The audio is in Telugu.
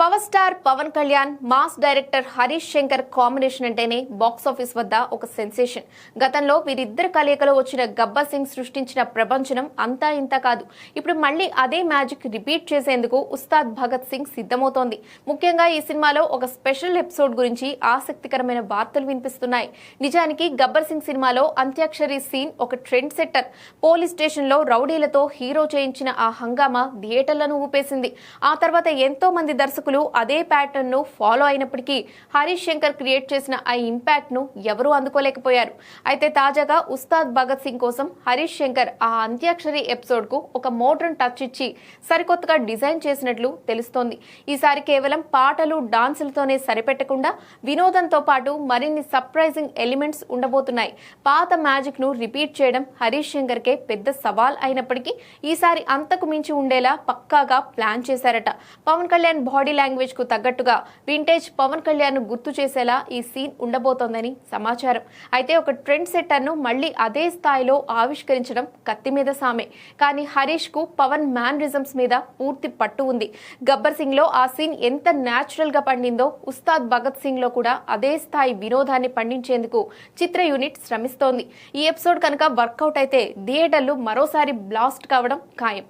Power star Pawan Kalyan mass director Harish Shankar combination అంటేనే బాక్సాఫీస్ వద్ద ఒక సెన్సేషన్. గతంలో వీరిద్దరు కలయికలో వచ్చిన గబ్బర్ సింగ్ సృష్టించిన ప్రపంచనం అంతా ఇంత కాదు. ఇప్పుడు మళ్ళీ అదే మ్యాజిక్ రిపీట్ చేసేందుకు ఉస్తాద్ భగత్ సింగ్ సిద్ధమవుతోంది. ముఖ్యంగా ఈ సినిమాలో ఒక స్పెషల్ ఎపిసోడ్ గురించి ఆసక్తికరమైన వార్తలు వినిపిస్తున్నాయి. నిజానికి గబ్బర్ సింగ్ సినిమాలో అంత్యాక్షరి సీన్ ఒక ట్రెండ్ సెట్టర్. పోలీస్ స్టేషన్ లో రౌడీలతో హీరో చేయించిన ఆ హంగామా థియేటర్లను ఊపేసింది. ఆ తర్వాత ఎంతో మంది దర్శకులు అదే ప్యాటర్న్ ను ఫాలో అయినప్పటికీ హరీష్ శంకర్ క్రియేట్ చేసిన ఆ ఇంపాక్ట్ ను ఎవరూ అందుకోలేకపోయారు. అయితే తాజాగా ఉస్తాద్ భగత్ సింగ్ కోసం హరీష్ శంకర్ ఆ అంత్యాక్షరి ఎపిసోడ్ కు ఒక మోడర్న్ టచ్ ఇచ్చి సరికొత్తగా డిజైన్ చేసినట్లు తెలుస్తోంది. ఈసారి కేవలం పాటలు డాన్సులతోనే సరిపెట్టకుండా వినోదంతో పాటు మరిన్ని సర్ప్రైజింగ్ ఎలిమెంట్స్ ఉండబోతున్నాయి. పాత మ్యాజిక్ ను రిపీట్ చేయడం హరీష్ శంకర్ కే పెద్ద సవాల్ అయినప్పటికీ ఈసారి అంతకు మించి ఉండేలా పక్కాగా ప్లాన్ చేశారట. పవన్ కళ్యాణ్ బాడీ లాంగ్వేజ్ కు తగ్గట్టుగా వింటేజ్ పవన్ కళ్యాణ్ ను గుర్తు చేసేలా ఈ సీన్ ఉండబోతోందని సమాచారం. అయితే ఒక ట్రెండ్ సెట్టర్ ను మళ్లీ అదే స్థాయిలో ఆవిష్కరించడం కత్తి మీద సామే. కానీ హరీష్ కు పవన్ మ్యానరిజమ్స్ మీద పూర్తి పట్టు ఉంది. గబ్బర్ సింగ్ లో ఆ సీన్ ఎంత న్యాచురల్ గా పండిందో ఉస్తాద్ భగత్ సింగ్ లో కూడా అదే స్థాయి వినోదాన్ని పండించేందుకు చిత్ర యూనిట్ శ్రమిస్తోంది. ఈ ఎపిసోడ్ కనుక వర్కౌట్ అయితే థియేటర్లు మరోసారి బ్లాస్ట్ కావడం ఖాయం.